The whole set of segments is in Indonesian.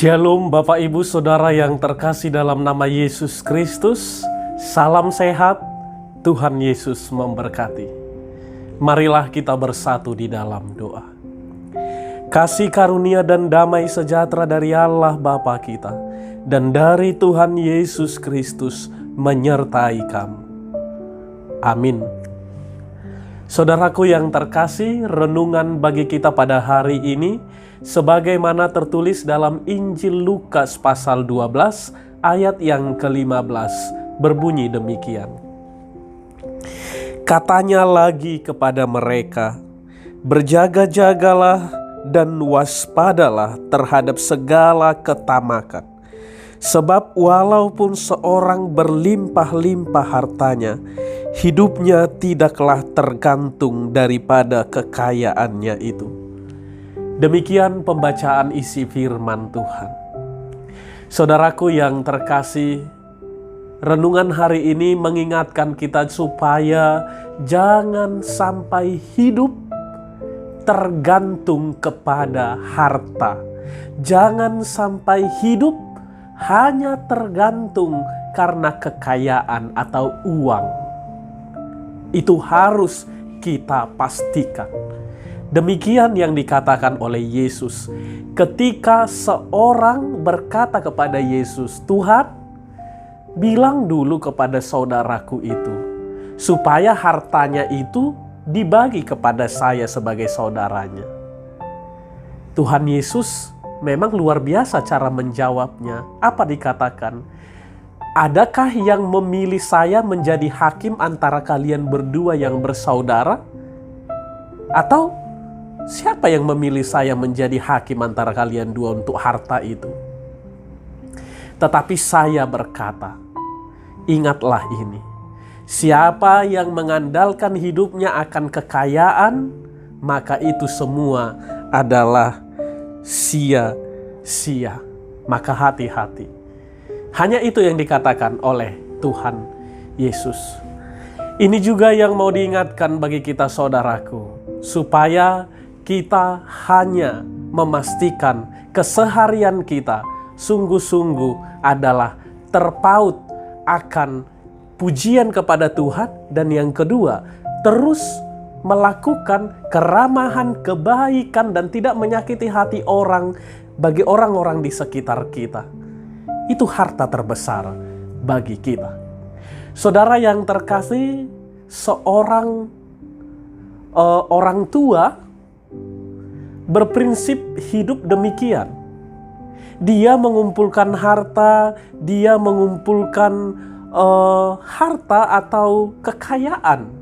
Shalom Bapak Ibu Saudara yang terkasih dalam nama Yesus Kristus. Salam sehat, Tuhan Yesus memberkati. Marilah kita bersatu di dalam doa. Kasih karunia dan damai sejahtera dari Allah Bapa kita dan dari Tuhan Yesus Kristus menyertai kamu. Amin. Saudaraku yang terkasih, renungan bagi kita pada hari ini sebagaimana tertulis dalam Injil Lukas pasal 12 ayat yang ke-15 berbunyi demikian. Katanya lagi kepada mereka, berjaga-jagalah dan waspadalah terhadap segala ketamakan. Sebab walaupun seorang berlimpah-limpah hartanya, hidupnya tidaklah tergantung daripada kekayaannya itu. Demikian pembacaan isi firman Tuhan. Saudaraku yang terkasih, renungan hari ini mengingatkan kita supaya jangan sampai hidup tergantung kepada harta. Jangan sampai hidup hanya tergantung karena kekayaan atau uang. Itu harus kita pastikan. Demikian yang dikatakan oleh Yesus ketika seorang berkata kepada Yesus, "Tuhan, bilang dulu kepada saudaraku itu supaya hartanya itu dibagi kepada saya sebagai saudaranya." Tuhan Yesus memang luar biasa cara menjawabnya. Apa dikatakan? Adakah yang memilih saya menjadi hakim antara kalian berdua yang bersaudara? Atau siapa yang memilih saya menjadi hakim antara kalian dua untuk harta itu? Tetapi saya berkata, ingatlah ini. Siapa yang mengandalkan hidupnya akan kekayaan, maka itu semua adalah sia-sia. Maka hati-hati. Hanya itu yang dikatakan oleh Tuhan Yesus. Ini juga yang mau diingatkan bagi kita saudaraku, supaya kita hanya memastikan keseharian kita sungguh-sungguh adalah terpaut akan pujian kepada Tuhan, dan yang kedua, terus melakukan keramahan, kebaikan, dan tidak menyakiti hati orang bagi orang-orang di sekitar kita. Itu harta terbesar bagi kita. Saudara yang terkasih, seorang orang tua berprinsip hidup demikian. Dia mengumpulkan harta, dia mengumpulkan harta atau kekayaan.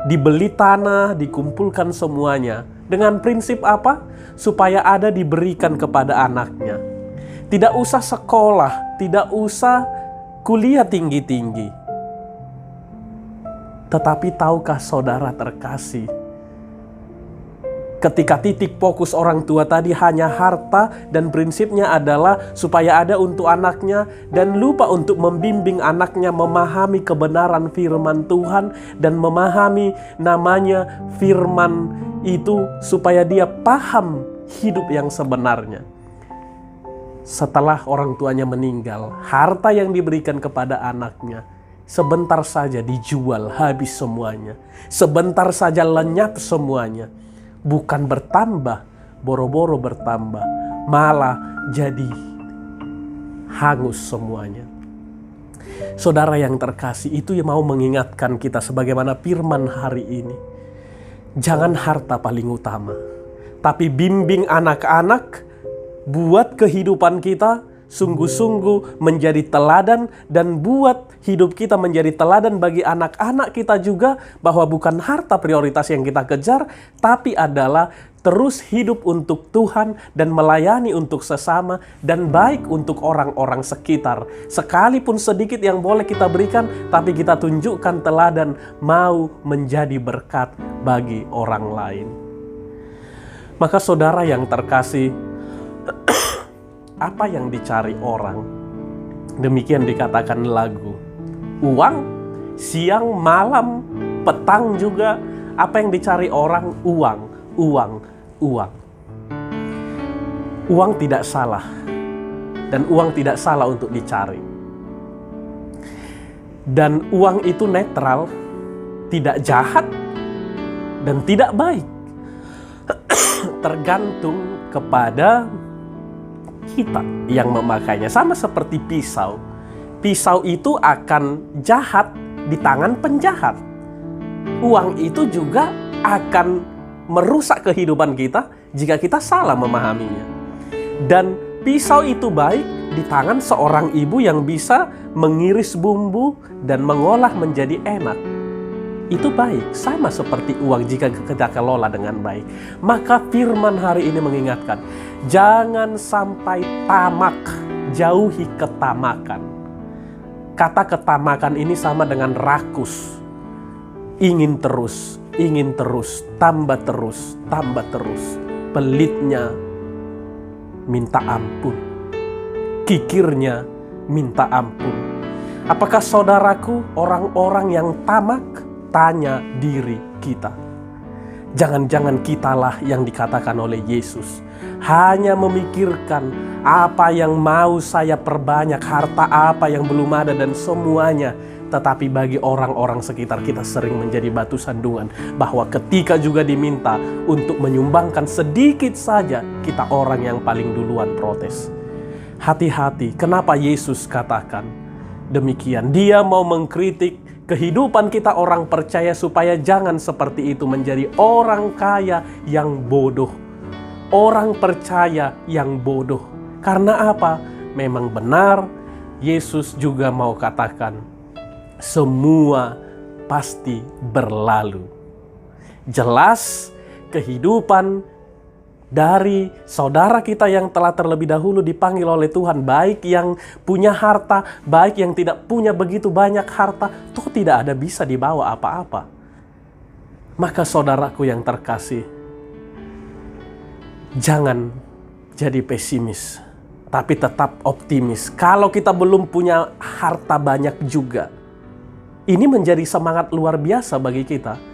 Dibeli tanah, dikumpulkan semuanya. Dengan prinsip apa? Supaya ada diberikan kepada anaknya. Tidak usah sekolah, tidak usah kuliah tinggi-tinggi. Tetapi tahukah saudara terkasih, ketika titik fokus orang tua tadi hanya harta dan prinsipnya adalah supaya ada untuk anaknya dan lupa untuk membimbing anaknya memahami kebenaran firman Tuhan dan memahami namanya firman itu supaya dia paham hidup yang sebenarnya. Setelah orang tuanya meninggal, harta yang diberikan kepada anaknya sebentar saja dijual habis semuanya. Sebentar saja lenyap semuanya. Bukan bertambah, boro-boro bertambah, malah jadi hangus semuanya. Saudara yang terkasih, itu yang mau mengingatkan kita sebagaimana firman hari ini. Jangan harta paling utama, tapi bimbing anak-anak, buat kehidupan kita sungguh-sungguh menjadi teladan, dan buat hidup kita menjadi teladan bagi anak-anak kita juga, bahwa bukan harta prioritas yang kita kejar, tapi adalah terus hidup untuk Tuhan dan melayani untuk sesama dan baik untuk orang-orang sekitar. Sekalipun sedikit yang boleh kita berikan, tapi kita tunjukkan teladan mau menjadi berkat bagi orang lain. Maka saudara yang terkasih, apa yang dicari orang? Demikian dikatakan lagu. Uang, siang, malam, petang juga. Apa yang dicari orang? Uang, uang, uang. Uang tidak salah. Dan uang tidak salah untuk dicari. Dan uang itu netral, tidak jahat, dan tidak baik. Tergantung kepada kita yang memakainya. Sama seperti pisau. Pisau itu akan jahat di tangan penjahat. Uang itu juga akan merusak kehidupan kita jika kita salah memahaminya. Dan pisau itu baik di tangan seorang ibu yang bisa mengiris bumbu dan mengolah menjadi enak. Itu baik, sama seperti uang jika kita kelola dengan baik. Maka firman hari ini mengingatkan, jangan sampai tamak, jauhi ketamakan. Kata ketamakan ini sama dengan rakus. Ingin terus, tambah terus, tambah terus. Pelitnya minta ampun. Kikirnya minta ampun. Apakah saudaraku orang-orang yang tamak? Tanya diri kita. Jangan-jangan kitalah yang dikatakan oleh Yesus. Hanya memikirkan apa yang mau saya perbanyak, harta apa yang belum ada dan semuanya. Tetapi bagi orang-orang sekitar kita sering menjadi batu sandungan. Bahwa ketika juga diminta untuk menyumbangkan sedikit saja, kita orang yang paling duluan protes. Hati-hati, kenapa Yesus katakan demikian? Dia mau mengkritik kehidupan kita orang percaya supaya jangan seperti itu menjadi orang kaya yang bodoh. Orang percaya yang bodoh. Karena apa? Memang benar Yesus juga mau katakan semua pasti berlalu. Jelas kehidupan dari saudara kita yang telah terlebih dahulu dipanggil oleh Tuhan, baik yang punya harta, baik yang tidak punya begitu banyak harta, toh tidak ada bisa dibawa apa-apa. Maka saudaraku yang terkasih, jangan jadi pesimis, tapi tetap optimis. Kalau kita belum punya harta banyak juga, ini menjadi semangat luar biasa bagi kita.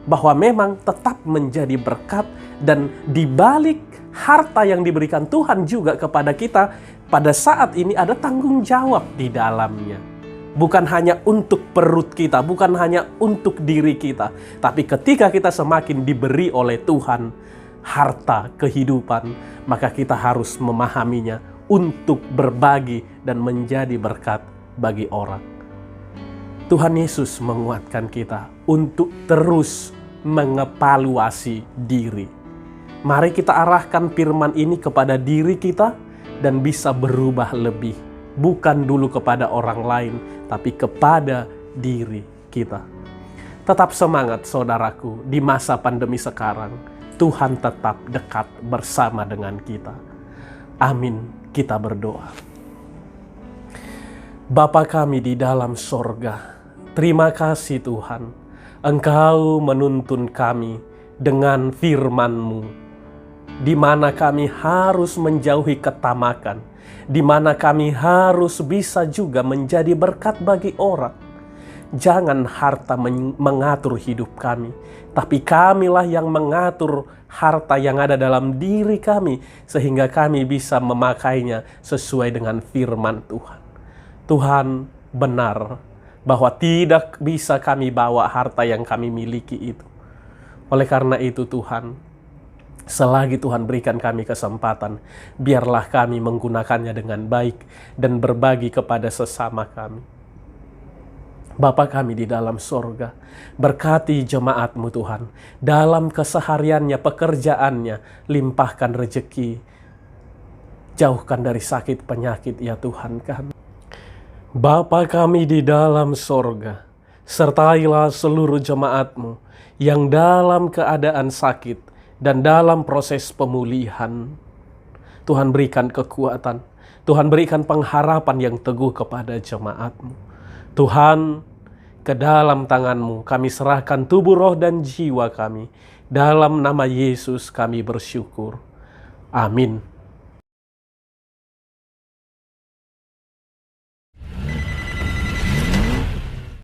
Bahwa memang tetap menjadi berkat dan dibalik harta yang diberikan Tuhan juga kepada kita pada saat ini ada tanggung jawab di dalamnya. Bukan hanya untuk perut kita, bukan hanya untuk diri kita. Tapi ketika kita semakin diberi oleh Tuhan harta kehidupan, maka kita harus memahaminya untuk berbagi dan menjadi berkat bagi orang. Tuhan Yesus menguatkan kita untuk terus mengevaluasi diri. Mari kita arahkan firman ini kepada diri kita dan bisa berubah lebih. Bukan dulu kepada orang lain, tapi kepada diri kita. Tetap semangat saudaraku, di masa pandemi sekarang, Tuhan tetap dekat bersama dengan kita. Amin, kita berdoa. Bapa kami di dalam sorga, terima kasih Tuhan, Engkau menuntun kami dengan firman-Mu, di mana kami harus menjauhi ketamakan, di mana kami harus bisa juga menjadi berkat bagi orang. Jangan harta mengatur hidup kami, tapi kamilah yang mengatur harta yang ada dalam diri kami, sehingga kami bisa memakainya sesuai dengan firman Tuhan. Tuhan benar bahwa tidak bisa kami bawa harta yang kami miliki itu. Oleh karena itu Tuhan, selagi Tuhan berikan kami kesempatan, biarlah kami menggunakannya dengan baik dan berbagi kepada sesama kami. Bapa kami di dalam sorga, berkati jemaat-Mu Tuhan, dalam kesehariannya, pekerjaannya, limpahkan rezeki, jauhkan dari sakit penyakit ya Tuhan kami. Bapa kami di dalam sorga, sertailah seluruh jemaat-Mu yang dalam keadaan sakit dan dalam proses pemulihan. Tuhan berikan kekuatan, Tuhan berikan pengharapan yang teguh kepada jemaat-Mu. Tuhan, ke dalam tangan-Mu kami serahkan tubuh, roh, dan jiwa kami. Dalam nama Yesus kami bersyukur. Amin.